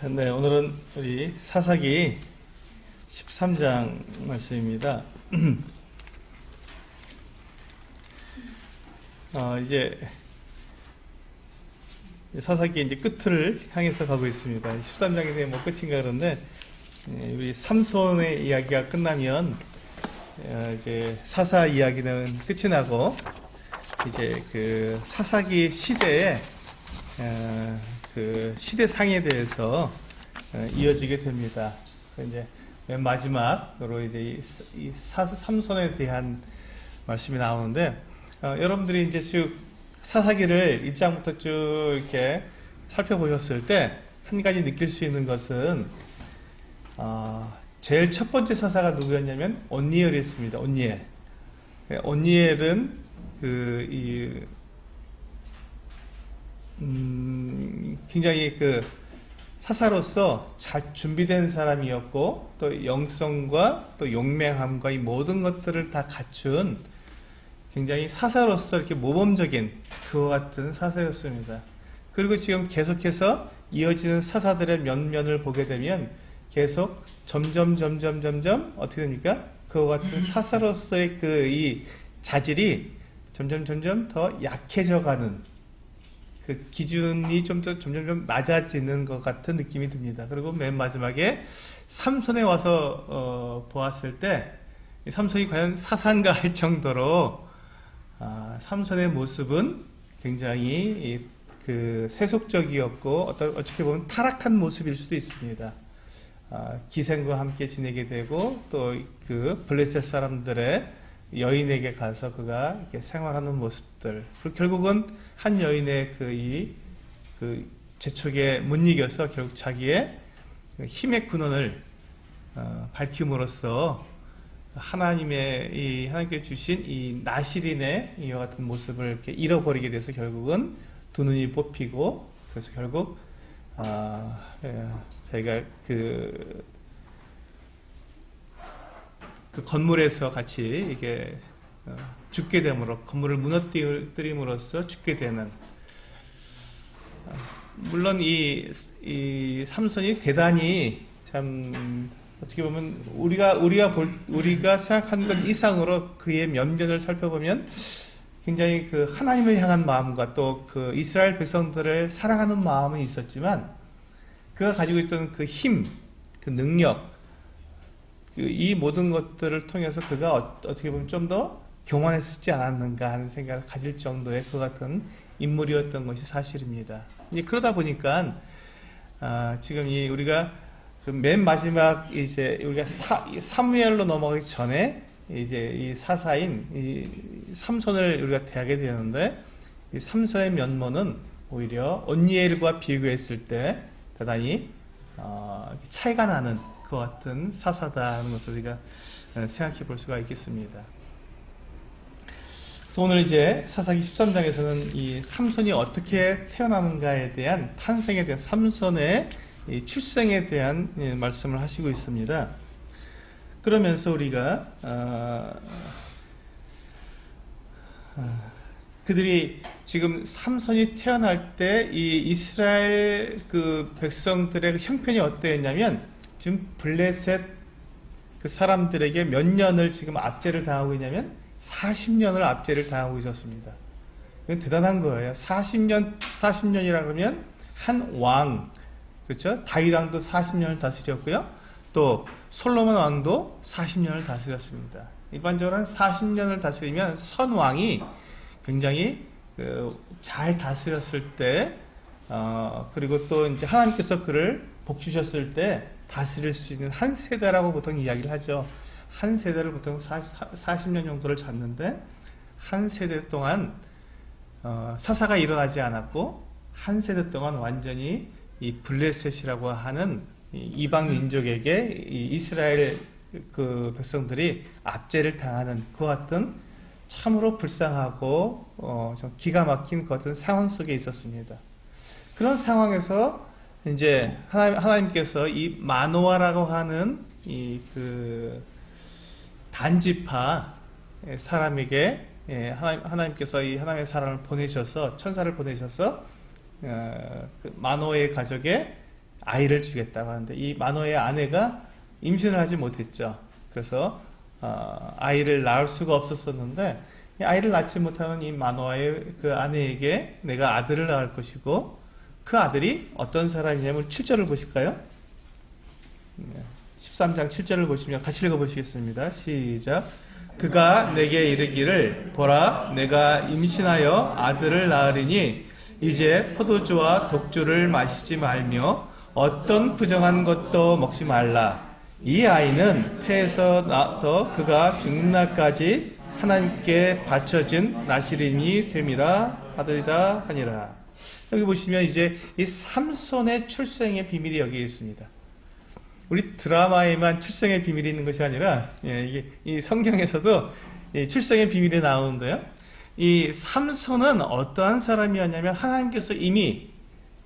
네, 오늘은 우리 사사기 13장 말씀입니다. 이제 사사기 이제 끝을 향해서 가고 있습니다. 13장이 되면 뭐 끝인가 그런데, 우리 삼손의 이야기가 끝나면 이제 사사 이야기는 끝이 나고, 이제 그 사사기 시대에 그 시대상에 대해서 이어지게 됩니다. 이제 맨 마지막으로 이제 이 삼손에 대한 말씀이 나오는데, 여러분들이 이제 쭉 사사기를 1장부터 쭉 이렇게 살펴보셨을 때 한 가지 느낄 수 있는 것은, 제일 첫 번째 사사가 누구였냐면 온니엘이었습니다. 온니엘. 온니엘은 굉장히 그 사사로서 잘 준비된 사람이었고, 또 영성과 또 용맹함과 이 모든 것들을 다 갖춘 굉장히 사사로서 이렇게 모범적인 그와 같은 사사였습니다. 그리고 지금 계속해서 이어지는 사사들의 면면을 보게 되면 계속 점점 어떻게 됩니까? 그와 같은 사사로서의 그 이 자질이 점점 더 약해져가는 그 기준이 점점 낮아지는 것 같은 느낌이 듭니다. 그리고 맨 마지막에 삼손에 와서 보았을 때 삼손이 과연 사사인가 할 정도로 삼손의 모습은 굉장히 그 세속적이었고 어떻게 보면 타락한 모습일 수도 있습니다. 기생과 함께 지내게 되고 또 그 블레셋 사람들의 여인에게 가서 그가 이렇게 생활하는 모습들, 그리고 결국은 한 여인의 그 재촉에 못 이겨서 결국 자기의 힘의 근원을 밝힘으로써 하나님께 주신 이 나실인의 이와 같은 모습을 이렇게 잃어버리게 돼서 결국은 두 눈이 뽑히고, 그래서 결국 자기가 그 건물에서 같이 이게 죽게 되므로, 건물을 무너뜨림으로써 죽게 되는, 물론 이 삼손이 대단히 참 어떻게 보면 우리가 생각하는 것 이상으로 그의 면면을 살펴보면 굉장히 그 하나님을 향한 마음과 또 그 이스라엘 백성들을 사랑하는 마음은 있었지만, 그가 가지고 있던 그 힘, 그 능력, 이 모든 것들을 통해서 그가 어떻게 보면 좀 더 교만했지 않았는가 하는 생각을 가질 정도의 그 같은 인물이었던 것이 사실입니다. 그러다 보니까 지금 우리가 그 맨 마지막 이제 우리가 사무엘로 넘어가기 전에 이제 이 사사인 이 삼손을 우리가 대하게 되는데, 이 삼손의 면모는 오히려 온니엘과 비교했을 때 대단히 차이가 나는 그 같은 사사다는 것을 우리가 생각해 볼 수가 있겠습니다. 그래서 오늘 이제 사사기 13장에서는 이 삼손이 어떻게 태어나는가에 대한 탄생에 대한, 삼손의 이 출생에 대한 말씀을 하시고 있습니다. 그러면서 우리가 그들이 지금 삼손이 태어날 때 이 이스라엘 그 백성들의 그 형편이 어떠했냐면, 지금 블레셋 그 사람들에게 몇 년을 지금 압제를 당하고 있냐면 40년을 압제를 당하고 있었습니다. 이건 대단한 거예요. 40년이라 그러면 한 왕, 그렇죠? 다윗 왕도 40년을 다스렸고요. 또 솔로몬 왕도 40년을 다스렸습니다. 일반적으로 한 40년을 다스리면 선왕이 굉장히 잘 다스렸을 때, 그리고 또 이제 하나님께서 그를 복 주셨을 때 다스릴 수 있는 한 세대라고 보통 이야기를 하죠. 한 세대를 보통 40년 정도를 잡는데, 한 세대 동안 사사가 일어나지 않았고, 한 세대 동안 완전히 이 블레셋이라고 하는 이방 민족에게 이 이스라엘 그 백성들이 압제를 당하는 그 같은 참으로 불쌍하고 좀 기가 막힌 그 같은 상황 속에 있었습니다. 그런 상황에서 이제 하나님께서 이 마노아라고 하는 이 그 단지파 사람에게 하나님께서 이 하나님의 사람을 보내셔서, 천사를 보내셔서 그 마노아의 가족에 아이를 주겠다고 하는데 이 마노아의 아내가 임신을 하지 못했죠. 그래서 아이를 낳을 수가 없었었는데 이 아이를 낳지 못하는 이 마노아의 그 아내에게 내가 아들을 낳을 것이고 그 아들이 어떤 사람이냐면 7절을 보실까요? 13장 7절을 보시면 같이 읽어보시겠습니다. 시작. 그가 내게 이르기를 보라 내가 임신하여 아들을 낳으리니 이제 포도주와 독주를 마시지 말며 어떤 부정한 것도 먹지 말라. 이 아이는 태에서 나서 그가 죽는 날까지 하나님께 바쳐진 나시린이 됨이라 하더이다 하니라. 여기 보시면 이제 이 삼손의 출생의 비밀이 여기 있습니다. 우리 드라마에만 출생의 비밀이 있는 것이 아니라 이게 이 성경에서도 이 출생의 비밀이 나오는데요. 이 삼손은 어떠한 사람이었냐면 하나님께서 이미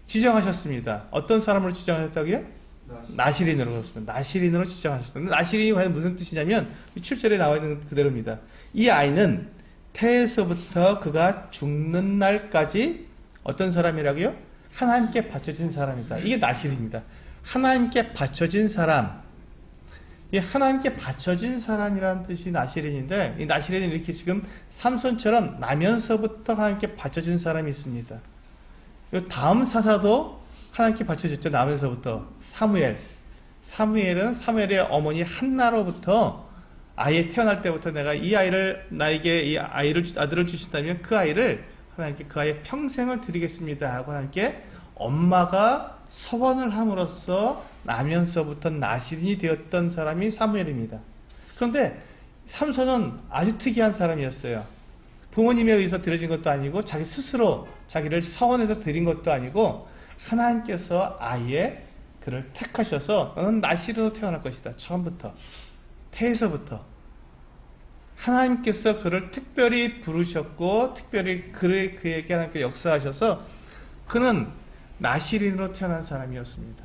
지정하셨습니다. 어떤 사람으로 지정하셨다고요? 나시린으로 그렇습니다. 나시린으로 지정하셨습니다. 나시린이 과연 무슨 뜻이냐면 7절에 나와 있는 그대로입니다. 이 아이는 태에서부터 그가 죽는 날까지 어떤 사람이라고요? 하나님께 바쳐진 사람이다. 이게 나시린입니다. 하나님께 바쳐진 사람. 이 하나님께 바쳐진 사람이라는 뜻이 나시린인데 이 나시린은 이렇게 지금 삼손처럼 나면서부터 하나님께 바쳐진 사람이 있습니다. 이 다음 사사도 하나님께 바쳐졌죠. 나면서부터 사무엘의 어머니 한나로부터 아예 태어날 때부터 내가 이 아이를 나에게 이 아들을 주신다면 그 아이를 하나님께 그 아이의 평생을 드리겠습니다 하고 하나님께 엄마가 서원을 함으로써 나면서부터 나시린이 되었던 사람이 사무엘입니다. 그런데 삼손은 아주 특이한 사람이었어요. 부모님에 의해서 드려진 것도 아니고 자기 스스로 자기를 서원해서 드린 것도 아니고 하나님께서 아예 그를 택하셔서 너는 나시린으로 태어날 것이다. 처음부터 태에서부터 하나님께서 그를 특별히 부르셨고 특별히 그에게 하나님께 역사하셔서 그는 나시린으로 태어난 사람이었습니다.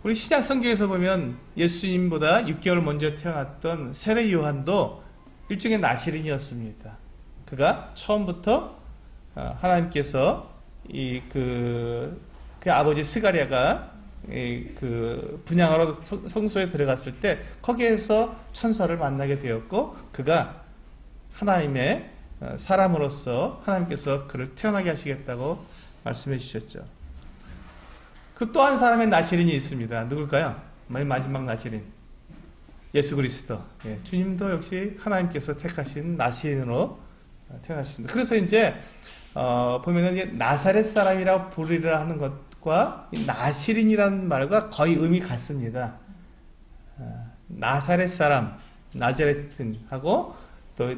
우리 시작 성경에서 보면 예수님보다 6개월 먼저 태어났던 세례 요한도 일종의 나시린이었습니다. 그가 처음부터 하나님께서 그 아버지 스가랴가 분향하러 성소에 들어갔을 때 거기에서 천사를 만나게 되었고 그가 하나님의 사람으로서 하나님께서 그를 태어나게 하시겠다고 말씀해 주셨죠. 그 또 한 사람의 나시린이 있습니다. 누굴까요? 마지막 나시린 예수 그리스도. 주님도 역시 하나님께서 택하신 나시린으로 태어나셨습니다. 그래서 이제 보면은 나사렛 사람이라고 부르리라 하는 것과 나시린이라는 말과 거의 의미 같습니다. 나사렛 사람, 나자렛하고 또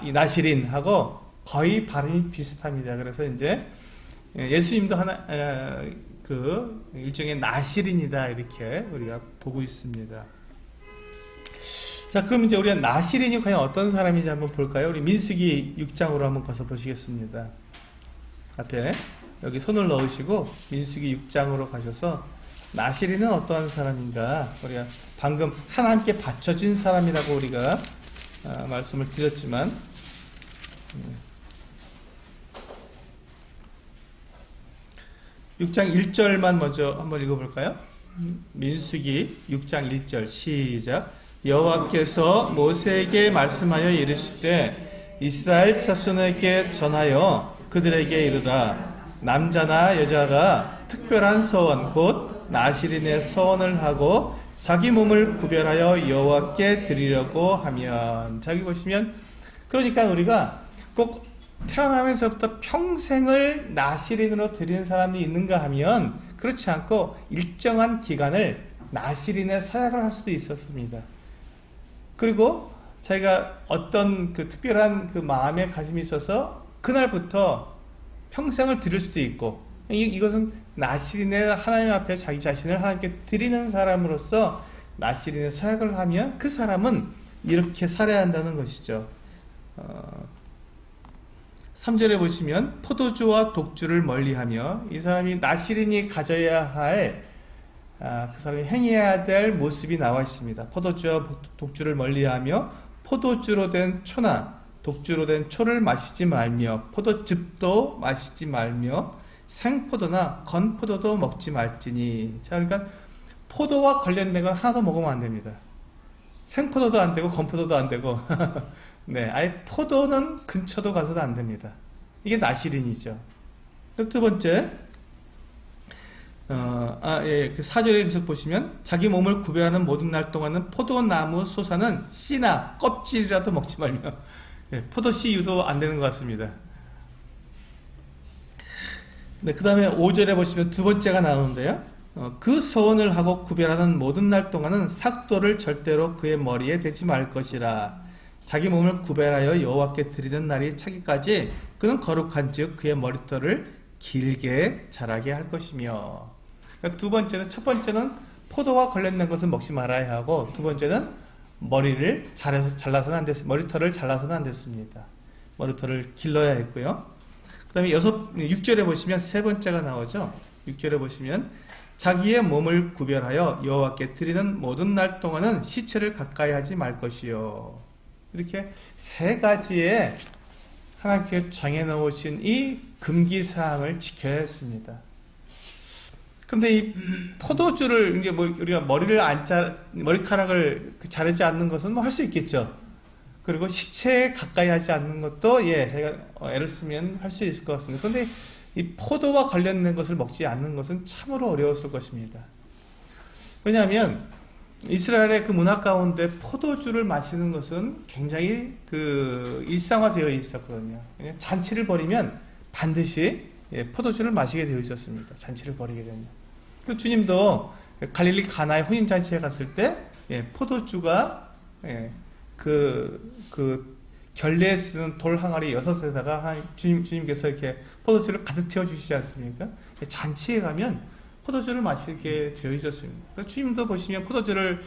나시린하고 거의 발음이 비슷합니다. 그래서 이제 예수님도 일종의 나시린이다 이렇게 우리가 보고 있습니다. 자, 그럼 이제 우리가 나시린이 과연 어떤 사람인지 한번 볼까요? 우리 민수기 6장으로 한번 가서 보시겠습니다. 앞에 여기 손을 넣으시고 민수기 6장으로 가셔서 나시린은 어떠한 사람인가? 우리가 방금 하나님께 바쳐진 사람이라고 우리가 말씀을 드렸지만 6장 1절만 먼저 한번 읽어볼까요? 민수기 6장 1절 시작. 여호와께서 모세에게 말씀하여 이르시되 이스라엘 자손에게 전하여 그들에게 이르라. 남자나 여자가 특별한 서원 곧 나시린의 서원을 하고 자기 몸을 구별하여 여호와께 드리려고 하면. 자기 보시면 그러니까 우리가 꼭 태어나면서부터 평생을 나시린으로 드리는 사람이 있는가 하면 그렇지 않고 일정한 기간을 나시린의 서약을 할 수도 있었습니다. 그리고 자기가 어떤 그 특별한 그 마음의 가짐이 있어서 그날부터 평생을 드릴 수도 있고 이것은 나시린의 하나님 앞에 자기 자신을 하나님께 드리는 사람으로서 나시린의 서약을 하면 그 사람은 이렇게 살아야 한다는 것이죠. 3절에 보시면 포도주와 독주를 멀리하며 이 사람이 나시린이 가져야 할 그 사람이 행해야 될 모습이 나와 있습니다. 포도주와 독주를 멀리하며 포도주로 된 초나 독주로 된 초를 마시지 말며 포도즙도 마시지 말며 생포도나 건포도도 먹지 말지니. 자, 그러니까 포도와 관련된 건 하나도 먹으면 안 됩니다. 생포도도 안 되고 건포도도 안 되고 네, 아예 포도는 근처도 가서도 안 됩니다. 이게 나시린이죠. 그럼 두 번째, 그 4절에 계속 보시면 자기 몸을 구별하는 모든 날 동안은 포도나무 솟아는 씨나 껍질이라도 먹지 말며. 네, 포도 씨유도 안 되는 것 같습니다. 네, 그 다음에 5절에 보시면 두 번째가 나오는데요. 그 소원을 하고 구별하는 모든 날 동안은 삭도를 절대로 그의 머리에 대지 말 것이라. 자기 몸을 구별하여 여호와께 드리는 날이 차기까지 그는 거룩한 즉 그의 머리털을 길게 자라게 할 것이며. 그러니까 두 번째는, 첫 번째는 포도와 관련된 것은 먹지 말아야 하고, 두 번째는 머리를 잘라서는 안 됐습니다. 머리털을 잘라서는 안 됐습니다. 머리털을 길러야 했고요. 그 다음에 6절에 보시면 세 번째가 나오죠. 6절에 보시면 자기의 몸을 구별하여 여호와께 드리는 모든 날 동안은 시체를 가까이 하지 말 것이요. 이렇게 세 가지의 하나님께 정해놓으신 이 금기사항을 지켜야 했습니다. 그런데 이 포도주를, 이제 우리가 머리카락을 자르지 않는 것은 뭐 할 수 있겠죠. 그리고 시체에 가까이 하지 않는 것도, 제가 애를 쓰면 할 수 있을 것 같습니다. 그런데 이 포도와 관련된 것을 먹지 않는 것은 참으로 어려웠을 것입니다. 왜냐하면 이스라엘의 그 문화 가운데 포도주를 마시는 것은 굉장히 일상화되어 있었거든요. 잔치를 벌이면 반드시 포도주를 마시게 되어 있었습니다. 잔치를 벌이게 되면. 그 주님도 갈릴리 가나의 혼인잔치에 갔을 때 포도주가 결례에 쓰는 돌 항아리 6에다가 주님께서 이렇게 포도주를 가득 채워주시지 않습니까? 잔치에 가면 포도주를 마시게 되어 있었습니다. 주님도 보시면 포도주를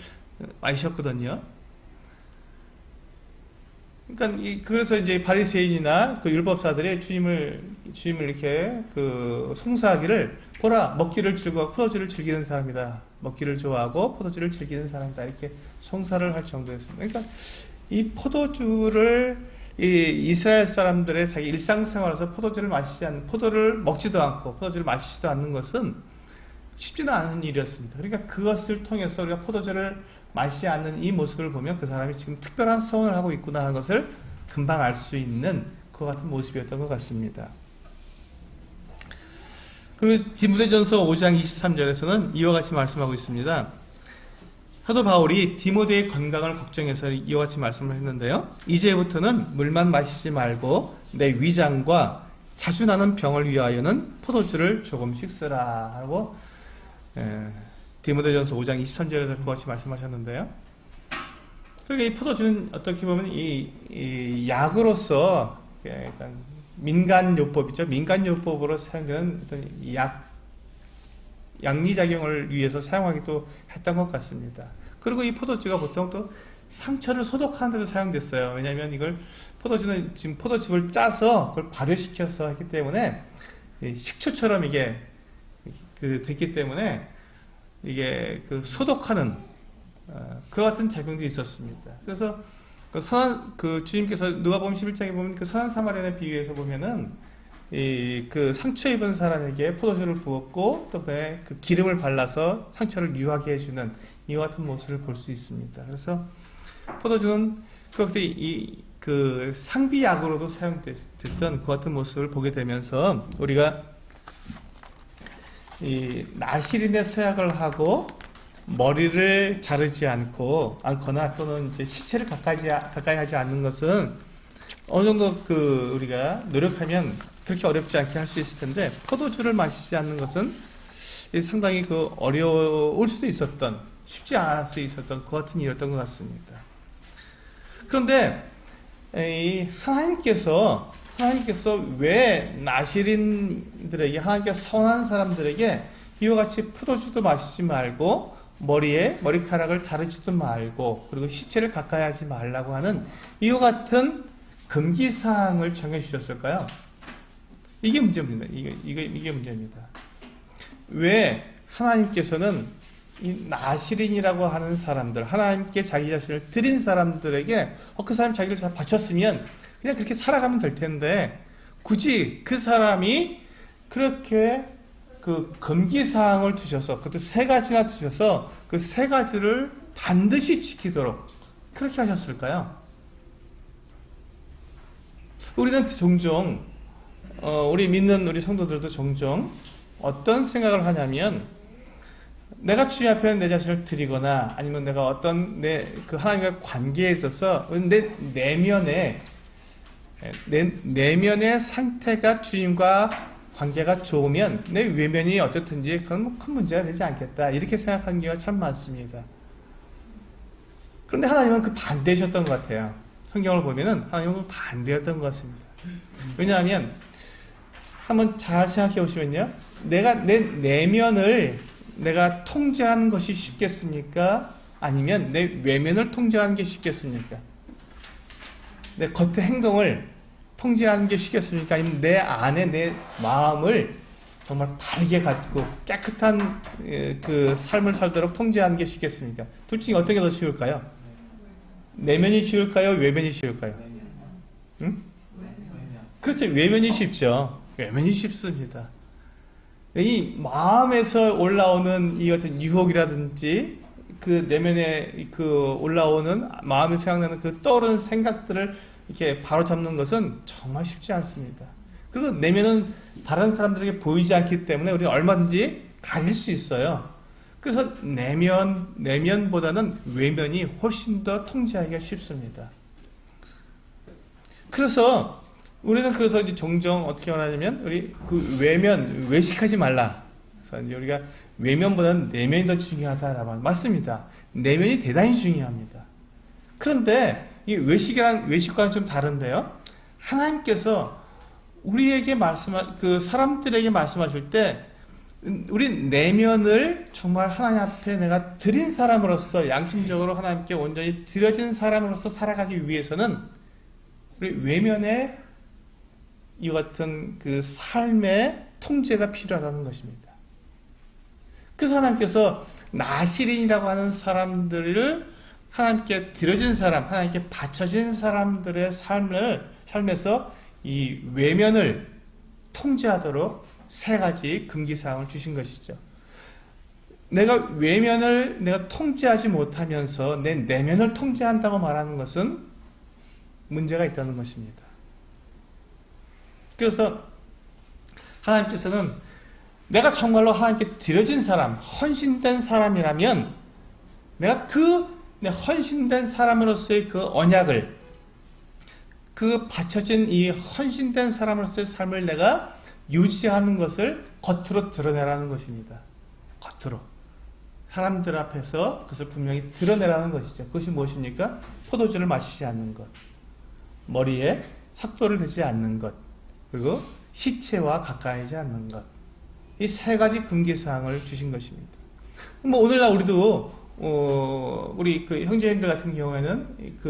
마셨거든요. 그러니까 그래서 이제 바리새인이나 그 율법사들이 주님을 이렇게 송사하기를, 보라, 먹기를 즐거워하고 포도주를 즐기는 사람이다. 먹기를 좋아하고 포도주를 즐기는 사람이다. 이렇게 송사를 할 정도였습니다. 그러니까 이 포도주를 이스라엘 사람들의 자기 일상생활에서 포도주를 포도를 먹지도 않고 포도주를 마시지도 않는 것은 쉽지는 않은 일이었습니다. 그러니까 그것을 통해서 우리가 포도주를 마시지 않는 이 모습을 보면 그 사람이 지금 특별한 서원을 하고 있구나 하는 것을 금방 알 수 있는 그와 같은 모습이었던 것 같습니다. 그리고 디모데전서 5장 23절에서는 이와 같이 말씀하고 있습니다. 사도 바울이 디모데의 건강을 걱정해서 이와 같이 말씀을 했는데요. 이제부터는 물만 마시지 말고 내 위장과 자주 나는 병을 위하여는 포도주를 조금씩 쓰라 하고 디모데전서 5장 23절에서 그와 같이 말씀하셨는데요. 그러니까 이 포도주는 어떻게 보면 이 약으로서 약간 민간요법이죠. 민간요법으로 사용되는 어떤 양리작용을 위해서 사용하기도 했던 것 같습니다. 그리고 이 포도주가 보통 또 상처를 소독하는 데도 사용됐어요. 왜냐하면 이걸 포도주는 지금 포도즙을 짜서 그걸 발효시켜서 했기 때문에 식초처럼 이게 됐기 때문에 이게 소독하는 그와 같은 작용도 있었습니다. 그래서 주님께서 누가복음 11장에 보면 그 선한 사마리아인의 비유에서 보면은 상처 입은 사람에게 포도주를 부었고 또 그 기름을 발라서 상처를 유하게 해주는 이와 같은 모습을 볼 수 있습니다. 그래서 포도주는 그 상비약으로도 사용됐던 그 같은 모습을 보게 되면서 우리가 이 나실인의 서약을 하고 머리를 자르지 않거나 또는 이제 시체를 가까이 하지 않는 것은 어느 정도 우리가 노력하면 그렇게 어렵지 않게 할 수 있을 텐데, 포도주를 마시지 않는 것은 상당히 어려울 수도 있었던, 쉽지 않을 수 있었던 그 같은 일이었던 것 같습니다. 그런데 하나님께서 왜 나실인들에게, 하나님께서 선한 사람들에게 이와 같이 포도주도 마시지 말고 머리카락을 자르지도 말고 그리고 시체를 가까이 하지 말라고 하는 이와 같은 금기사항을 정해주셨을까요? 이게 문제입니다. 이게 문제입니다. 왜 하나님께서는 이 나실인이라고 하는 사람들, 하나님께 자기 자신을 드린 사람들에게 그 사람이 자기를 다 바쳤으면 그냥 그렇게 살아가면 될 텐데, 굳이 그 사람이 그렇게 그 금기사항을 두셔서, 그것도 세 가지나 두셔서 그 세 가지를 반드시 지키도록 그렇게 하셨을까요? 우리는 종종, 우리 믿는 우리 성도들도 종종 어떤 생각을 하냐면, 내가 주님 앞에 내 자신을 드리거나 아니면 내가 어떤 그 하나님과 관계에 있어서 내 내면의 상태가 주님과 관계가 좋으면 내 외면이 어떻든지 그건 뭐 큰 문제가 되지 않겠다, 이렇게 생각하는 경우가 참 많습니다. 그런데 하나님은 그 반대셨던 것 같아요. 성경을 보면은 하나님은 그 반대였던 것 같습니다. 왜냐하면 한번 잘 생각해 보시면요, 내가 내 내면을 내가 통제하는 것이 쉽겠습니까? 아니면 내 외면을 통제하는 게 쉽겠습니까? 내 겉의 행동을 통제하는 게 쉽겠습니까? 아니면 내 안에 내 마음을 정말 바르게 갖고 깨끗한 그 삶을 살도록 통제하는 게 쉽겠습니까? 둘 중에 어떤 게 더 쉬울까요? 내면이 쉬울까요? 외면이 쉬울까요? 응? 그렇죠. 외면이 쉽죠. 외면이 쉽습니다. 이 마음에서 올라오는 이 같은 유혹이라든지 그 내면에 그 올라오는 마음에 생각나는 그 떠오르는 생각들을 이렇게 바로잡는 것은 정말 쉽지 않습니다. 그리고 내면은 다른 사람들에게 보이지 않기 때문에 우리는 얼마든지 가릴 수 있어요. 그래서 내면보다는 외면이 훨씬 더 통제하기가 쉽습니다. 그래서 우리는 이제 종종 어떻게 하냐면, 우리 그 외식하지 말라. 그래서 이제 우리가 외면보다는 내면이 더 중요하다라고 맞습니다. 내면이 대단히 중요합니다. 그런데 이 외식과는 좀 다른데요. 하나님께서 우리에게 그 사람들에게 말씀하실 때, 우리 내면을 정말 하나님 앞에 내가 드린 사람으로서, 양심적으로 하나님께 온전히 드려진 사람으로서 살아가기 위해서는 우리 외면에 이와 같은 그 삶의 통제가 필요하다는 것입니다. 그래서 하나님께서 나실인이라고 하는 사람들을 하나님께 드려진 사람, 하나님께 바쳐진 사람들의 삶에서 이 외면을 통제하도록 세 가지 금기사항을 주신 것이죠. 내가 외면을 내가 통제하지 못하면서 내 내면을 통제한다고 말하는 것은 문제가 있다는 것입니다. 그래서 하나님께서는 내가 정말로 하나님께 드려진 사람, 헌신된 사람이라면 내가 내 헌신된 사람으로서의 그 언약을, 그 바쳐진 이 헌신된 사람으로서의 삶을 내가 유지하는 것을 겉으로 드러내라는 것입니다. 겉으로. 사람들 앞에서 그것을 분명히 드러내라는 것이죠. 그것이 무엇입니까? 포도주를 마시지 않는 것, 머리에 삭도를 대지 않는 것, 그리고 시체와 가까이지 않는 것. 이 세 가지 금기사항을 주신 것입니다. 뭐 오늘날 우리도 우리 그 형제님들 같은 경우에는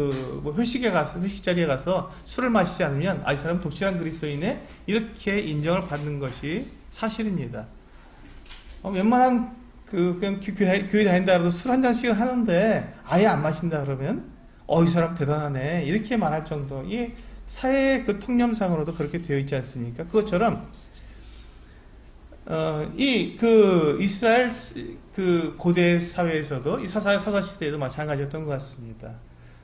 뭐 회식 자리에 가서 술을 마시지 않으면 이 사람 독실한 그리스도인에 이렇게 인정을 받는 것이 사실입니다. 웬만한 그냥 교회 다닌다 그래도 술 한 잔씩은 하는데 아예 안 마신다 그러면 이 사람 대단하네, 이렇게 말할 정도. 이 사회의 그 통념상으로도 그렇게 되어 있지 않습니까? 그것처럼 이스라엘 그 고대 사회에서도 이 사사 시대에도 마찬가지였던 것 같습니다.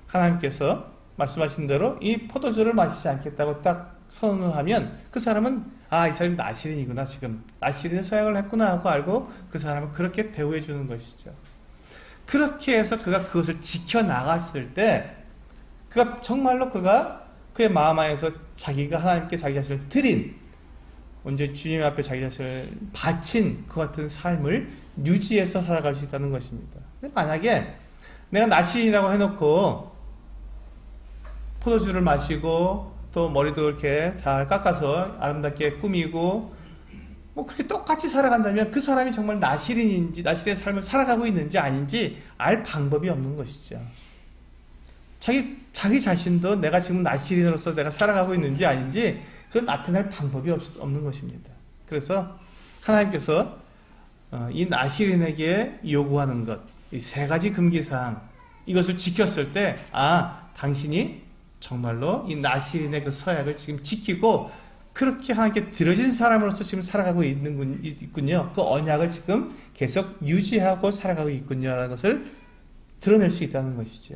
하나님께서 말씀하신 대로 이 포도주를 마시지 않겠다고 딱 선언을 하면 그 사람은 이 사람이 나실인이구나, 지금 나실인의 서약을 했구나 하고 알고 그 사람을 그렇게 대우해 주는 것이죠. 그렇게 해서 그가 그것을 지켜나갔을 때 그가 정말로 그의 마음 안에서 자기가 하나님께 자기 자신을 드린, 언제 주님 앞에 자기 자신을 바친 그 같은 삶을 유지해서 살아갈 수 있다는 것입니다. 근데 만약에 내가 나신이라고 해놓고 포도주를 마시고 또 머리도 이렇게 잘 깎아서 아름답게 꾸미고 뭐 그렇게 똑같이 살아간다면 그 사람이 정말 나실인인지, 나실의 삶을 살아가고 있는지 아닌지 알 방법이 없는 것이죠. 자기 자신도 내가 지금 나실인으로서 내가 살아가고 있는지 아닌지 그건 나타낼 방법이 없는 것입니다. 그래서 하나님께서 이 나실인에게 요구하는 것, 이 세 가지 금기사항, 이것을 지켰을 때 당신이 정말로 이 나실인의 그 서약을 지금 지키고 그렇게 하나님께 들어진 사람으로서 지금 살아가고 있군요. 그 언약을 지금 계속 유지하고 살아가고 있군요라는 것을 드러낼 수 있다는 것이죠.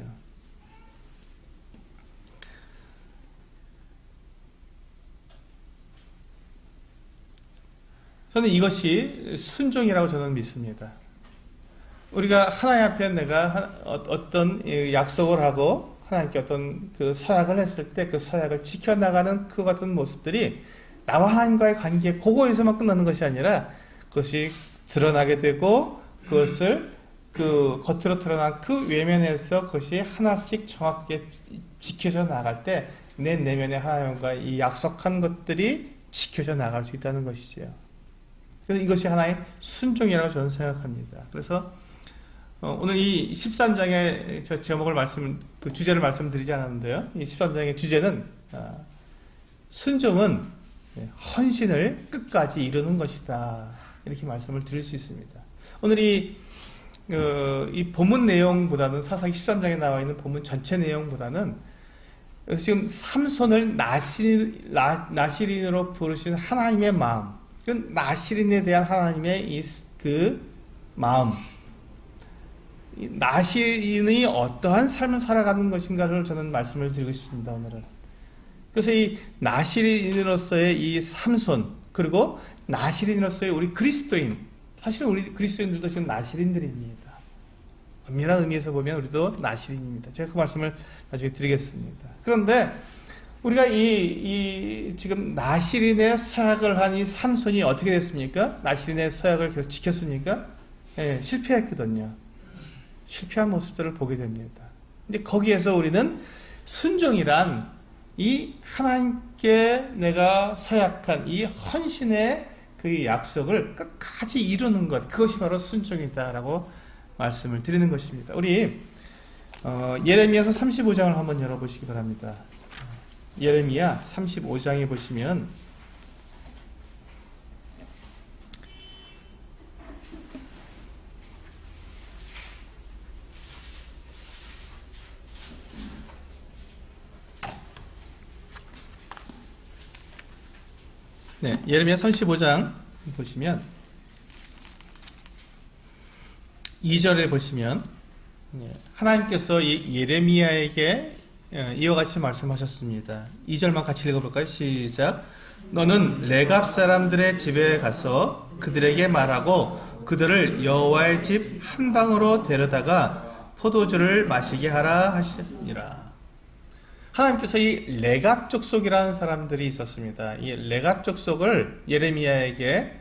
저는 이것이 순종이라고 저는 믿습니다. 우리가 하나님 앞에 내가 어떤 약속을 하고 하나님께 어떤 그 서약을 했을 때 그 서약을 지켜나가는 그 같은 모습들이 나와 하나님과의 관계 그거에서만 끝나는 것이 아니라 그것이 드러나게 되고 그것을 그 겉으로 드러난 그 외면에서 그것이 하나씩 정확하게 지켜져 나갈 때 내 내면의 하나님과 이 약속한 것들이 지켜져 나갈 수 있다는 것이지요. 그래서 이것이 하나의 순종이라고 저는 생각합니다. 그래서 오늘 이 13장의 제목을 그 주제를 말씀드리지 않았는데요. 이 13장의 주제는 순종은 헌신을 끝까지 이루는 것이다. 이렇게 말씀을 드릴 수 있습니다. 오늘 이 본문 내용보다는 사사기 13장에 나와 있는 본문 전체 내용보다는 지금 삼손을 나실인으로 부르신 하나님의 마음, 나실인에 대한 하나님의 그 마음, 나실인이 어떠한 삶을 살아가는 것인가를 저는 말씀을 드리고 싶습니다. 오늘은. 그래서 이 나실인으로서의 이 삼손, 그리고 나실인으로서의 우리 그리스도인, 사실은 우리 그리스도인들도 지금 나실인들입니다. 엄밀한 의미에서 보면 우리도 나실인입니다. 제가 그 말씀을 나중에 드리겠습니다. 그런데 우리가 지금 나실인의 서약을 한 이 삼손이 어떻게 됐습니까? 나실인의 서약을 계속 지켰습니까? 예, 실패했거든요. 실패한 모습들을 보게 됩니다. 근데 거기에서 우리는 순종이란 이 하나님께 내가 서약한 이 헌신의 그 약속을 끝까지 이루는 것, 그것이 바로 순종이다라고 말씀을 드리는 것입니다. 우리 예레미야서 35장을 한번 열어보시기 바랍니다. 예레미야 35장에 보시면 예레미야 35장 보시면 2절에 보시면 하나님께서 예레미야에게 이와 같이 말씀하셨습니다. 2절만 같이 읽어볼까요? 시작. 너는 레갑 사람들의 집에 가서 그들에게 말하고 그들을 여호와의 집 한 방으로 데려다가 포도주를 마시게 하라 하시니라. 하나님께서 이 레갑 족속이라는 사람들이 있었습니다. 이 레갑 족속을 예레미야에게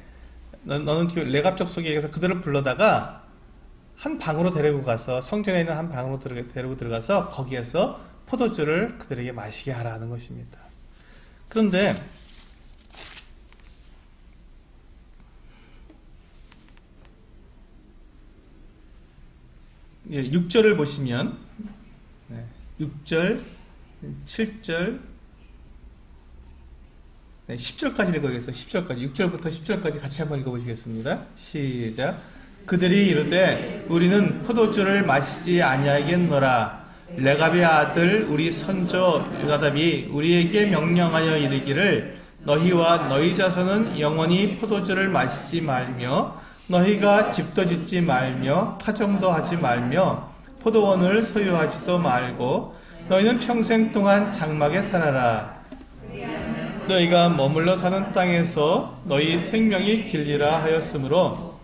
너는 레갑 족속에게서 그들을 불러다가 한 방으로 데리고 가서 성전에 있는 한 방으로 데리고 들어가서 거기에서 포도주를 그들에게 마시게 하라는 것입니다. 그런데 6절을 보시면 6절, 7절, 10절까지 읽어보겠습니다. 10절까지 6절부터 10절까지 같이 한번 읽어보시겠습니다. 시작. 그들이 이르되 우리는 포도주를 마시지 아니하겠노라. 레갑의 아들 우리 선조 요나답이 우리에게 명령하여 이르기를 너희와 너희 자손은 영원히 포도주를 마시지 말며 너희가 집도 짓지 말며 파종도 하지 말며 포도원을 소유하지도 말고 너희는 평생 동안 장막에 살아라. 너희가 머물러 사는 땅에서 너희 생명이 길리라 하였으므로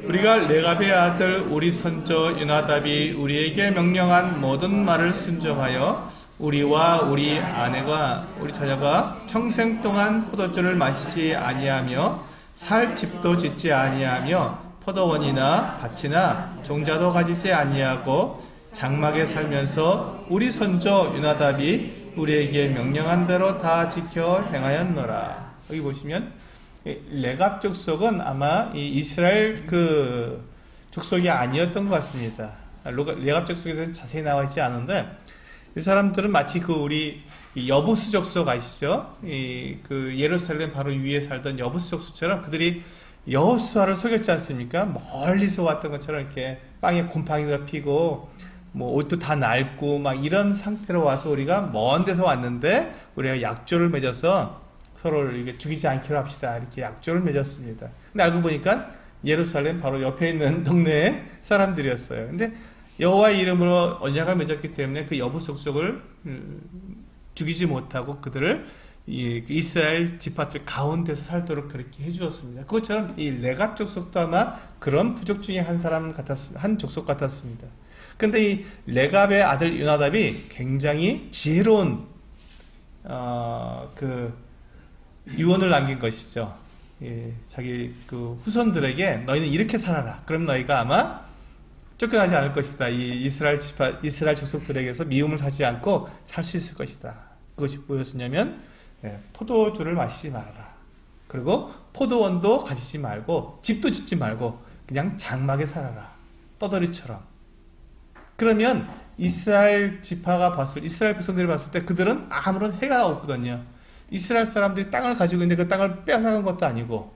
우리가 레갑의 아들 우리 선조 요나답이 우리에게 명령한 모든 말을 순종하여 우리와 우리 아내가 우리 자녀가 평생 동안 포도주를 마시지 아니하며 살 집도 짓지 아니하며 포도원이나 밭이나 종자도 가지지 아니하고 장막에 살면서 우리 선조 요나답이 우리에게 명령한 대로 다 지켜 행하였노라. 여기 보시면 레갑 족속은 아마 이 이스라엘 그 족속이 아니었던 것 같습니다. 레갑 족속에 대해서는 자세히 나와 있지 않은데 이 사람들은 마치 그 우리 여부수 족속 아시죠? 그 예루살렘 바로 위에 살던 여부수 족속처럼 그들이 여호수아를 속였지 않습니까? 멀리서 왔던 것처럼 이렇게 빵에 곰팡이가 피고 뭐 옷도 다 낡고 막 이런 상태로 와서 우리가 먼 데서 왔는데 우리가 약조를 맺어서 서로를 이렇게 죽이지 않기로 합시다. 이렇게 약조를 맺었습니다. 근데 알고 보니까 예루살렘 바로 옆에 있는 동네의 사람들이었어요. 근데 여호와의 이름으로 언약을 맺었기 때문에 그 여부 족속을 죽이지 못하고 그들을 이스라엘 지파들 가운데서 살도록 그렇게 해주었습니다. 그것처럼 이 레갑 족속도 아마 그런 부족 중에 한 족속 같았습니다. 근데 이 레갑의 아들 요나답이 굉장히 지혜로운 그 유언을 남긴 것이죠. 자기 그 후손들에게 너희는 이렇게 살아라. 그럼 너희가 아마 쫓겨나지 않을 것이다. 이 이스라엘 족속들에게서 미움을 사지 않고 살 수 있을 것이다. 그것이 무엇이냐면 포도주를 마시지 말아라. 그리고 포도원도 가지지 말고 집도 짓지 말고 그냥 장막에 살아라. 떠돌이처럼. 그러면 이스라엘 백성들이 봤을 때 그들은 아무런 해가 없거든요. 이스라엘 사람들이 땅을 가지고 있는데 그 땅을 빼앗아간 것도 아니고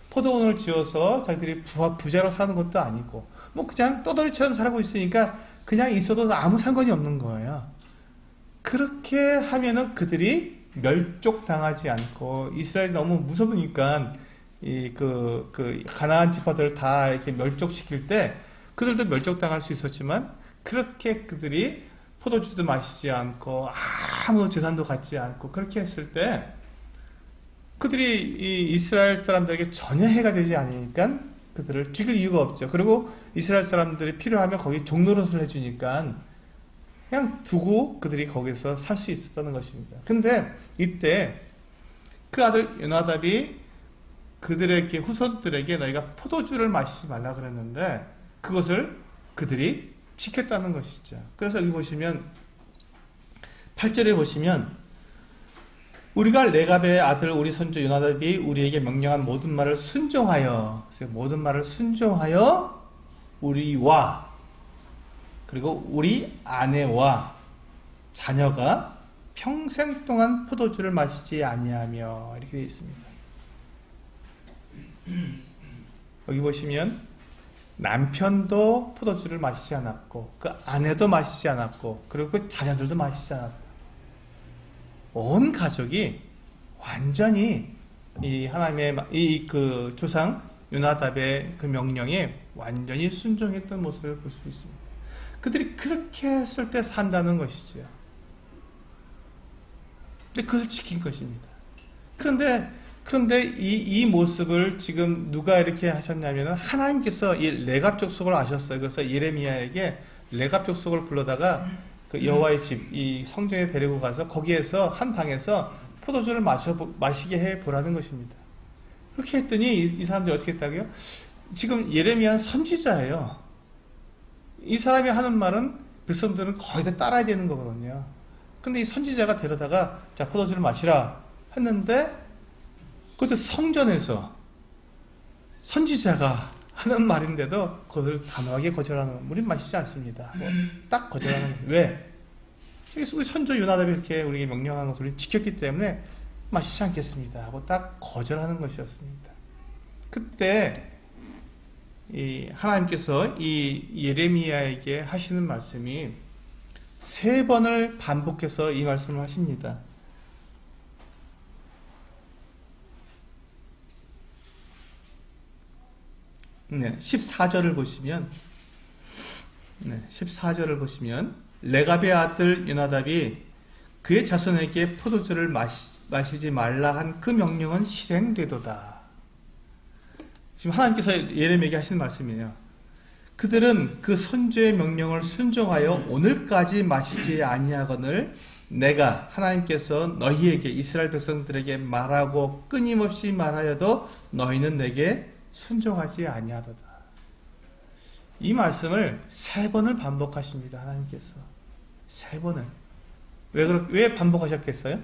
포도원을 지어서 자기들이 부자로 사는 것도 아니고 뭐 그냥 떠돌이처럼 살고 있으니까 그냥 있어도 아무 상관이 없는 거예요. 그렇게 하면은 그들이 멸족당하지 않고 이스라엘이 너무 무서우니까 가나안 지파들을 다 이렇게 멸족시킬 때 그들도 멸족당할 수 있었지만 그렇게 그들이 포도주도 마시지 않고 아무 재산도 갖지 않고 그렇게 했을 때 그들이 이 이스라엘 사람들에게 전혀 해가 되지 않으니까 그들을 죽일 이유가 없죠. 그리고 이스라엘 사람들이 필요하면 거기 종노릇을 해주니까 그냥 두고 그들이 거기서 살 수 있었다는 것입니다. 근데 이때 그 아들 요나답이 그들에게 후손들에게 너희가 포도주를 마시지 말라 그랬는데 그것을 그들이 지켰다는 것이죠. 그래서 여기 보시면 8절에 보시면 우리가 레갑의 아들 우리 손주 요나답이 우리에게 명령한 모든 말을 순종하여 우리와 그리고 우리 아내와 자녀가 평생 동안 포도주를 마시지 아니하며 이렇게 되어 있습니다. 여기 보시면 남편도 포도주를 마시지 않았고 그 아내도 마시지 않았고 그리고 그 자녀들도 마시지 않았다. 온 가족이 완전히 이 하나님의 그 조상 요나답의 그 명령에 완전히 순종했던 모습을 볼 수 있습니다. 그들이 그렇게 했을 때 산다는 것이죠. 근데 그것을 지킨 것입니다. 그런데 이 모습을 지금 누가 이렇게 하셨냐면 하나님께서 이 레갑 족속을 아셨어요. 그래서 예레미야에게 레갑 족속을 불러다가 그 여호와의 집, 이 성전에 데리고 가서 거기에서 한 방에서 포도주를 마시게 해 보라는 것입니다. 그렇게 했더니 이 사람들이 어떻게 했다고요? 지금 예레미야는 선지자예요. 이 사람이 하는 말은 백성들은 거의 다 따라야 되는 거거든요. 근데 이 선지자가 데려다가 자 포도주를 마시라 했는데 그것도 성전에서 선지자가 하는 말인데도 그것을 단호하게 거절하는 우린 마시지 않습니다. 딱 거절하는 거예요. 왜? 우리 선조 요나답이 이렇게 우리에게 명령한 것을 우리는 지켰기 때문에 마시지 않겠습니다 하고 딱 거절하는 것이었습니다. 그때 이 하나님께서 이 예레미야에게 하시는 말씀이 3번을 반복해서 이 말씀을 하십니다. 네, 14절을 보시면 레갑의 아들 요나답이 그의 자손에게 포도주를 마시지 말라 한 그 명령은 실행되도다. 지금 하나님께서 예레미야에게 하시는 말씀이에요. 그들은 그 선지의 명령을 순종하여 오늘까지 마시지 아니하거늘 내가 하나님께서 너희에게 이스라엘 백성들에게 말하고 끊임없이 말하여도 너희는 내게 순종하지 아니하도다. 이 말씀을 3번을 반복하십니다. 하나님께서 3번을 왜 반복하셨겠어요?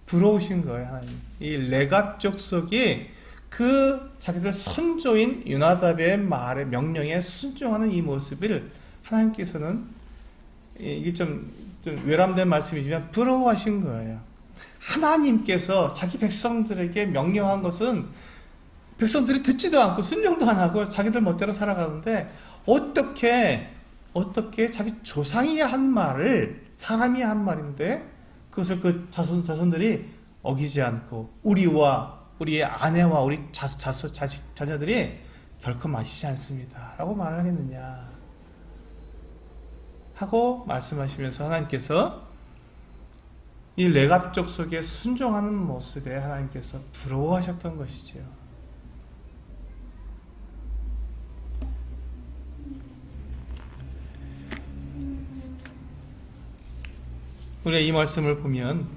부러우신 거예요. 하나님. 이 레갑 족속이 그 자기들 선조인 요나답의 말에 명령에 순종하는 이 모습을 하나님께서는 이게 좀 외람된 말씀이지만 부러워하신 거예요. 하나님께서 자기 백성들에게 명령한 것은 백성들이 듣지도 않고 순종도 안 하고 자기들 멋대로 살아가는데 어떻게 자기 조상이 한 말을 사람이 한 말인데 그것을 그 자손들이 어기지 않고 우리와 우리의 아내와 우리 자녀들이 결코 마시지 않습니다 라고 말하겠느냐 하고 말씀하시면서 하나님께서 이 레갑족 속에 순종하는 모습에 하나님께서 부러워하셨던 것이지요. 우리가 이 말씀을 보면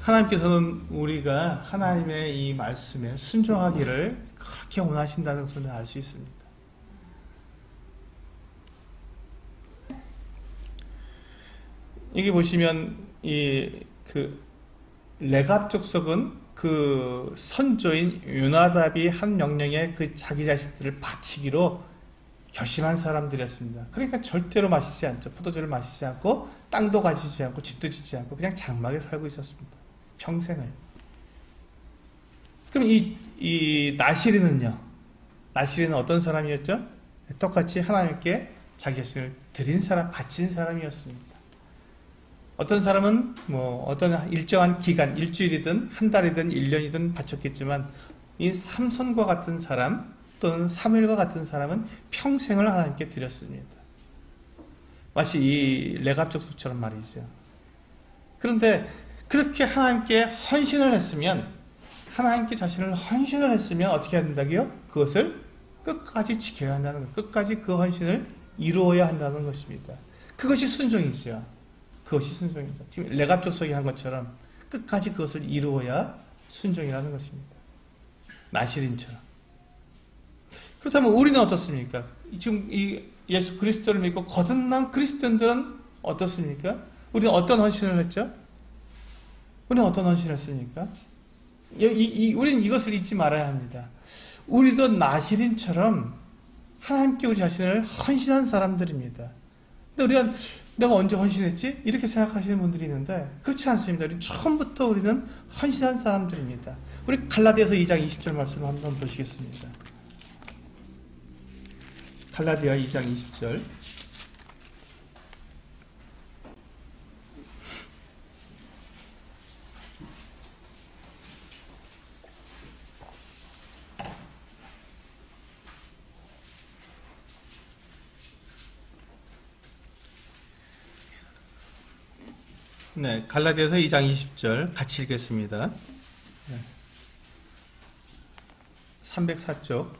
하나님께서는 우리가 하나님의 이 말씀에 순종하기를 그렇게 원하신다는 것을 알 수 있습니다. 여기 보시면 그 레갑 족속은 그 선조인 요나답이 한 명령에 그 자기 자식들을 바치기로 결심한 사람들이었습니다. 그러니까 절대로 마시지 않죠. 포도주를 마시지 않고 땅도 가지지 않고 집도 짓지 않고 그냥 장막에 살고 있었습니다. 평생을. 그럼 이 나시리는요? 나시리는 어떤 사람이었죠? 똑같이 하나님께 자기 자신을 드린 사람, 바친 사람이었습니다. 어떤 사람은 어떤 일정한 기간, 일주일이든 한 달이든 1년이든 바쳤겠지만 이 삼손과 같은 사람 또는 사무엘과 같은 사람은 평생을 하나님께 드렸습니다. 마치 이 레갑 족속처럼 말이죠. 그런데 그렇게 하나님께 헌신을 했으면 하나님께 자신을 헌신을 했으면 어떻게 해야 된다고요? 그것을 끝까지 지켜야 한다는 것, 끝까지 그 헌신을 이루어야 한다는 것입니다. 그것이 순종이죠. 그것이 순종입니다. 지금 레갑 족속이 한 것처럼 끝까지 그것을 이루어야 순종이라는 것입니다. 나시린처럼. 그렇다면 우리는 어떻습니까? 지금 이 예수 그리스도를 믿고 거듭난 그리스도인들은 어떻습니까? 우리는 어떤 헌신을 했죠? 우리는 어떤 헌신을 했습니까? 우리는 이것을 잊지 말아야 합니다. 우리도 나시린처럼 하나님께 우리 자신을 헌신한 사람들입니다. 근데 우리가 내가 언제 헌신했지? 이렇게 생각하시는 분들이 있는데 그렇지 않습니다. 처음부터 우리는 헌신한 사람들입니다. 우리 갈라디아서 2장 20절 말씀을 한번 보시겠습니다. 갈라디아 2장 20절. 네, 갈라디아서 2장 20절 같이 읽겠습니다. 304쪽.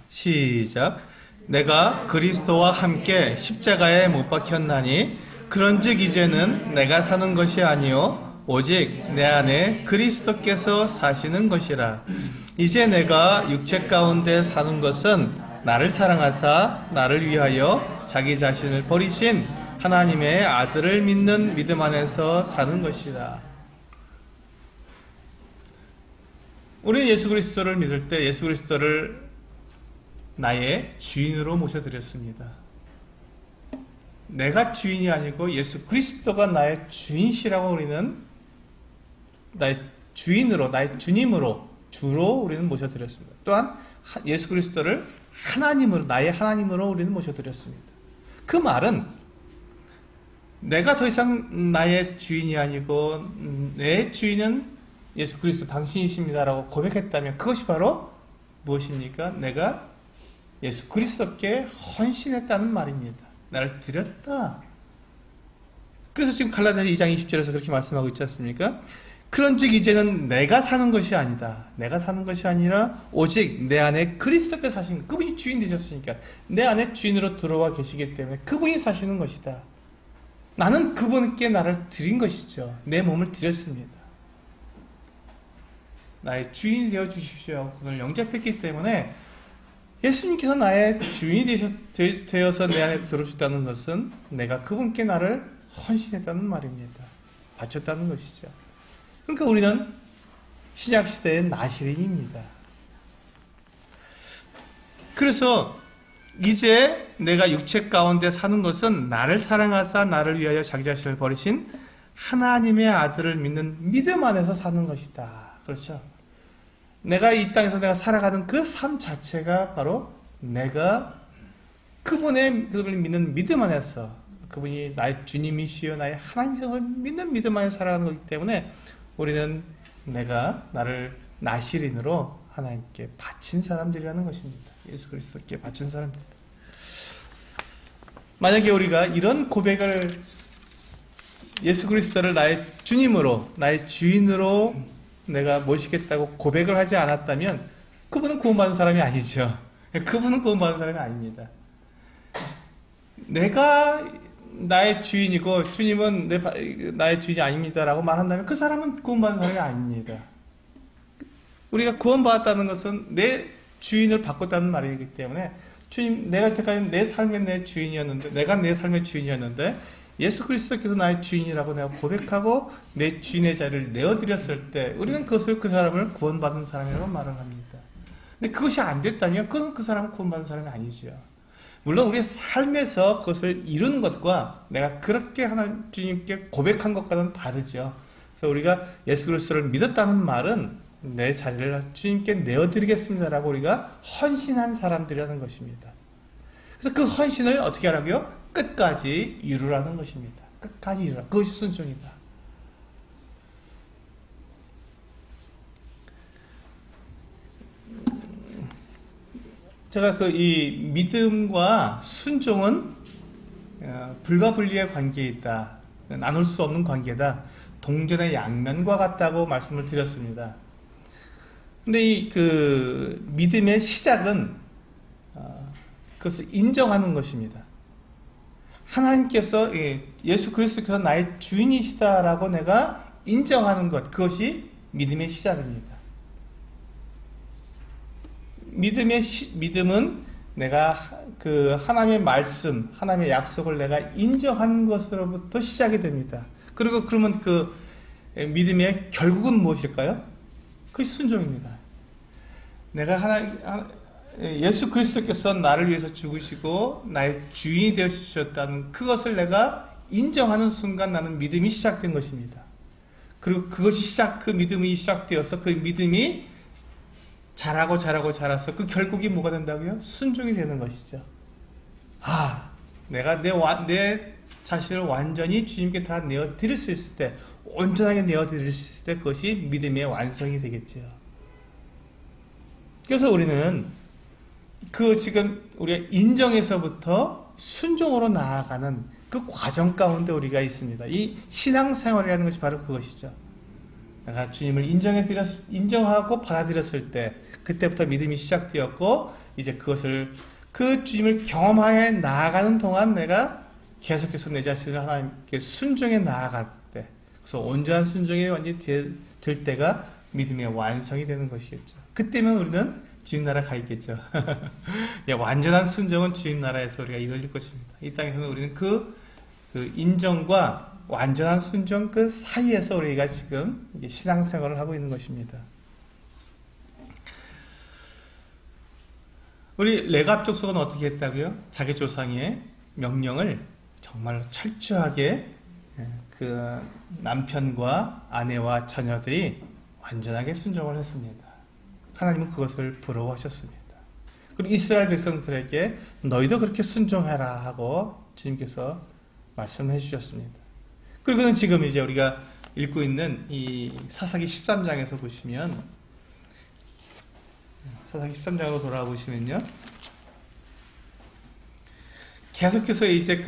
시작. 내가 그리스도와 함께 십자가에 못 박혔나니 그런즉 이제는 내가 사는 것이 아니요 오직 내 안에 그리스도께서 사시는 것이라. 이제 내가 육체 가운데 사는 것은 나를 사랑하사 나를 위하여 자기 자신을 버리신 하나님의 아들을 믿는 믿음 안에서 사는 것이라. 우리는 예수 그리스도를 믿을 때 예수 그리스도를 나의 주인으로 모셔드렸습니다. 내가 주인이 아니고 예수 그리스도가 나의 주인이시라고 우리는 나의 주인으로, 나의 주님으로, 주로 우리는 모셔드렸습니다. 또한 예수 그리스도를 하나님으로, 나의 하나님으로 우리는 모셔드렸습니다. 그 말은 내가 더 이상 나의 주인이 아니고 내 주인은 예수 그리스도 당신이십니다라고 고백했다면 그것이 바로 무엇입니까? 내가 예수 그리스도께 헌신했다는 말입니다. 나를 드렸다. 그래서 지금 갈라디아서 2장 20절에서 그렇게 말씀하고 있지 않습니까? 그런즉 이제는 내가 사는 것이 아니다. 내가 사는 것이 아니라 오직 내 안에 그리스도께서 사신 것. 그분이 주인 되셨으니까 내 안에 주인으로 들어와 계시기 때문에 그분이 사시는 것이다. 나는 그분께 나를 드린 것이죠. 내 몸을 드렸습니다. 나의 주인이 되어 주십시오 하고 그걸 영접했기 때문에 예수님께서 나의 주인이 되어서 내 안에 들어오셨다는 것은 내가 그분께 나를 헌신했다는 말입니다. 바쳤다는 것이죠. 그러니까 우리는 신약시대의 나시린입니다. 그래서 이제 내가 육체 가운데 사는 것은 나를 사랑하사 나를 위하여 자기 자신을 버리신 하나님의 아들을 믿는 믿음 안에서 사는 것이다. 그렇죠? 내가 이 땅에서 내가 살아가는 그 삶 자체가 바로 내가 그분을 믿는 믿음 안에서 그분이 나의 주님이시여 나의 하나님을 믿는 믿음 안에서 살아가는 거기 때문에 우리는 내가 나를 나시린으로 하나님께 바친 사람들이라는 것입니다. 예수 그리스도께 바친 사람들. 만약에 우리가 이런 고백을 예수 그리스도를 나의 주님으로, 나의 주인으로 내가 모시겠다고 고백을 하지 않았다면 그분은 구원받은 사람이 아니죠. 그분은 구원받은 사람이 아닙니다. 내가 나의 주인이고 주님은 나의 주인이 아닙니다라고 말한다면 그 사람은 구원받은 사람이 아닙니다. 우리가 구원받았다는 것은 내 주인을 바꿨다는 말이기 때문에 주님, 내가 여태까지 내 삶의 내 주인이었는데, 내가 내 삶의 주인이었는데 예수 그리스도께서 나의 주인이라고 내가 고백하고 내 주인의 자리를 내어드렸을 때 우리는 그것을 그 사람을 구원받은 사람이라고 말을 합니다. 근데 그것이 안 됐다면 그건 그 사람은 구원받은 사람이 아니죠. 물론 우리의 삶에서 그것을 이루는 것과 내가 그렇게 하나님 주님께 고백한 것과는 다르죠. 그래서 우리가 예수 그리스도를 믿었다는 말은 내 자리를 주님께 내어드리겠습니다라고 우리가 헌신한 사람들이라는 것입니다. 그래서 그 헌신을 어떻게 하라고요? 끝까지 이루라는 것입니다. 끝까지 이루라. 그것이 순종이다. 제가 이 믿음과 순종은 불가분리의 관계에 있다. 나눌 수 없는 관계다. 동전의 양면과 같다고 말씀을 드렸습니다. 근데 이 믿음의 시작은 그것을 인정하는 것입니다. 하나님께서 예수 그리스도께서 나의 주인이시다라고 내가 인정하는 것, 그것이 믿음의 시작입니다. 믿음은 내가 하나님의 말씀, 하나님의 약속을 내가 인정하는 것으로부터 시작이 됩니다. 그리고 그러면 믿음의 결국은 무엇일까요? 그것이 순종입니다. 내가 예수 그리스도께서 나를 위해서 죽으시고 나의 주인이 되어주셨다는 그것을 내가 인정하는 순간 나는 믿음이 시작된 것입니다. 그리고 그 믿음이 시작되어서 그 믿음이 자라서 그 결국이 뭐가 된다고요? 순종이 되는 것이죠. 내가 내 자신을 완전히 주님께 다 내어드릴 수 있을 때, 온전하게 내어드릴 수 있을 때 그것이 믿음의 완성이 되겠죠. 그래서 우리는 지금 우리가 인정에서부터 순종으로 나아가는 그 과정 가운데 우리가 있습니다. 이 신앙생활이라는 것이 바로 그것이죠. 내가 주님을 인정하고 받아들였을 때, 그때부터 믿음이 시작되었고, 이제 그 주님을 경험하여 나아가는 동안 내가 계속해서 내 자신을 하나님께 순종해 나아갈 때, 그래서 온전한 순종이 완전히 될 때가 믿음의 완성이 되는 것이겠죠. 그때면 우리는 주님 나라 가 있겠죠. 완전한 순종은 주님 나라에서 우리가 이루어질 것입니다. 이 땅에서는 우리는 그 인정과 완전한 순종 그 사이에서 우리가 지금 신앙생활을 하고 있는 것입니다. 우리 레갑 족속은 어떻게 했다고요? 자기 조상의 명령을 정말 철저하게 그 남편과 아내와 자녀들이 완전하게 순종을 했습니다. 하나님은 그것을 부러워하셨습니다. 그리고 이스라엘 백성들에게 너희도 그렇게 순종해라 하고 주님께서 말씀해 주셨습니다. 그리고는 지금 이제 우리가 읽고 있는 이 사사기 13장에서 보시면, 사사기 13장으로 돌아와 보시면요, 계속해서 이제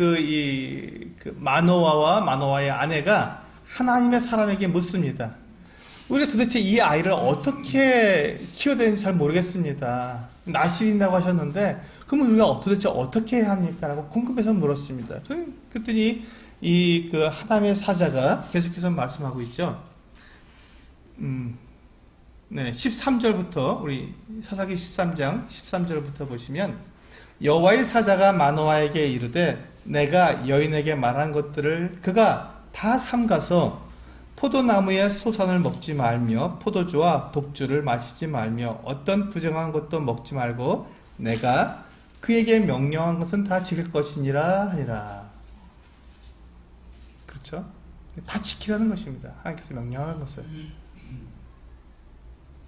마노아와 마노아의 아내가 하나님의 사람에게 묻습니다. 우리가 도대체 이 아이를 어떻게 키워야 되는지 잘 모르겠습니다. 나실이라고 하셨는데 그러면 우리가 도대체 어떻게 해야 합니까? 라고 궁금해서 물었습니다. 그랬더니 하나님의 사자가 계속해서 말씀하고 있죠. 13절부터 우리 사사기 13장 13절부터 보시면, 여호와의 사자가 마노아에게 이르되 내가 여인에게 말한 것들을 그가 다 삼가서 포도나무의 소산을 먹지 말며 포도주와 독주를 마시지 말며 어떤 부정한 것도 먹지 말고 내가 그에게 명령한 것은 다 지킬 것이니라 하니라. 그렇죠? 다 지키라는 것입니다. 하나님께서 명령한 것을.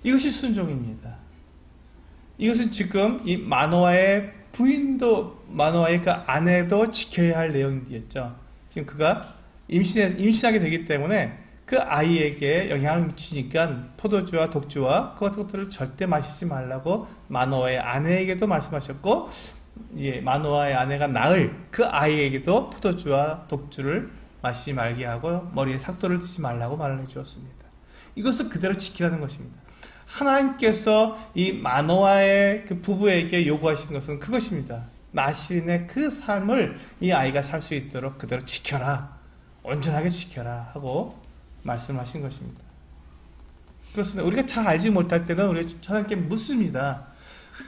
이것이 순종입니다. 이것은 지금 이 마노아의 부인도, 마노아의 그 아내도 지켜야 할 내용이겠죠. 지금 그가 임신하게 되기 때문에 그 아이에게 영향을 미치니까 포도주와 독주와 그 같은 것들을 절대 마시지 말라고 마노아의 아내에게도 말씀하셨고, 예, 마노아의 아내가 낳을 그 아이에게도 포도주와 독주를 마시지 말게 하고 머리에 삭도를 드지 말라고 말을 해주었습니다. 이것을 그대로 지키라는 것입니다. 하나님께서 이 마노아의 그 부부에게 요구하신 것은 그것입니다. 나실인의 그 삶을 이 아이가 살 수 있도록 그대로 지켜라, 온전하게 지켜라 하고 말씀하신 것입니다. 그렇습니다. 우리가 잘 알지 못할 때는 우리 하나님께 묻습니다.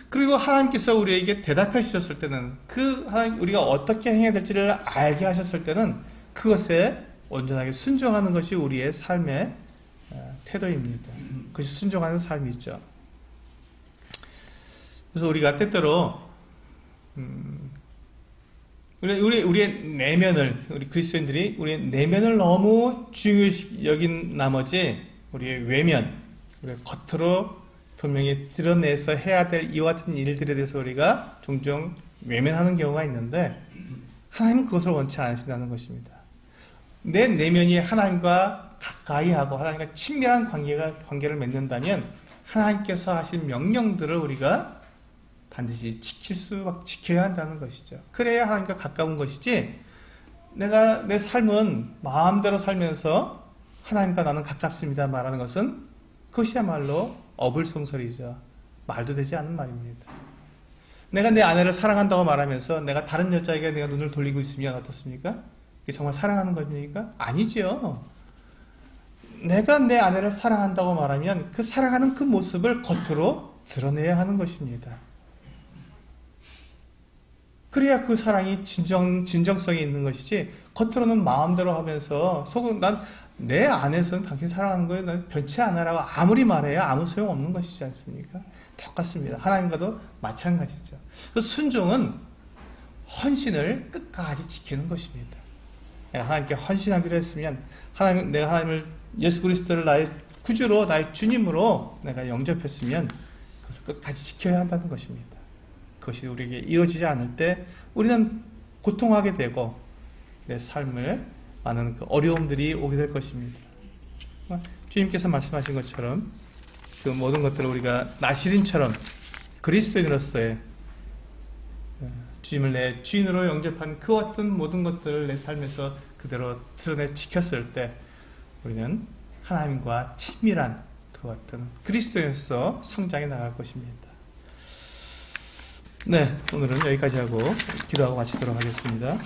그리고 하나님께서 우리에게 대답해 주셨을 때는, 그 하나님 우리가 어떻게 행해야 될지를 알게 하셨을 때는 그것에 온전하게 순종하는 것이 우리의 삶의 태도입니다. 그것이 순종하는 삶이죠. 그래서 우리가 때때로 우리의 내면을, 우리 그리스도인들이 우리의 내면을 너무 중요시 여긴 나머지 우리의 외면, 우리가 겉으로 분명히 드러내서 해야 될 이와 같은 일들에 대해서 우리가 종종 외면하는 경우가 있는데, 하나님은 그것을 원치 않으신다는 것입니다. 내 내면이 하나님과 가까이 하고 하나님과 친밀한 관계를 맺는다면 하나님께서 하신 명령들을 우리가 반드시 지켜야 한다는 것이죠. 그래야 하나님과 가까운 것이지, 내가 내 삶은 마음대로 살면서 하나님과 나는 가깝습니다 말하는 것은 그것이야말로 어불성설이죠. 말도 되지 않는 말입니다. 내가 내 아내를 사랑한다고 말하면서 내가 다른 여자에게 내가 눈을 돌리고 있으면 어떻습니까? 이게 정말 사랑하는 겁니까? 아니죠. 내가 내 아내를 사랑한다고 말하면 그 사랑하는 그 모습을 겉으로 드러내야 하는 것입니다. 그래야 그 사랑이 진정성이 있는 것이지, 겉으로는 마음대로 하면서 속은 난 내 안에서는 당신 사랑하는 거에 난 변치 않아라고 아무리 말해야 아무 소용없는 것이지 않습니까? 똑같습니다. 하나님과도 마찬가지죠. 그래서 순종은 헌신을 끝까지 지키는 것입니다. 내가 하나님께 헌신하기로 했으면 내가 하나님을, 예수 그리스도를 나의 구주로, 나의 주님으로 내가 영접했으면 그것을 끝까지 지켜야 한다는 것입니다. 그것이 우리에게 이루어지지 않을 때 우리는 고통하게 되고 내 삶을 많은 그 어려움들이 오게 될 것입니다. 주님께서 말씀하신 것처럼 그 모든 것들을 우리가 나실인처럼 그리스도인으로서의 주님을 내 주인으로 영접한 그 어떤 모든 것들을 내 삶에서 그대로 드러내 지켰을 때 우리는 하나님과 친밀한 그 어떤 그리스도인으로서 성장해 나갈 것입니다. 네, 오늘은 여기까지 하고 기도하고 마치도록 하겠습니다.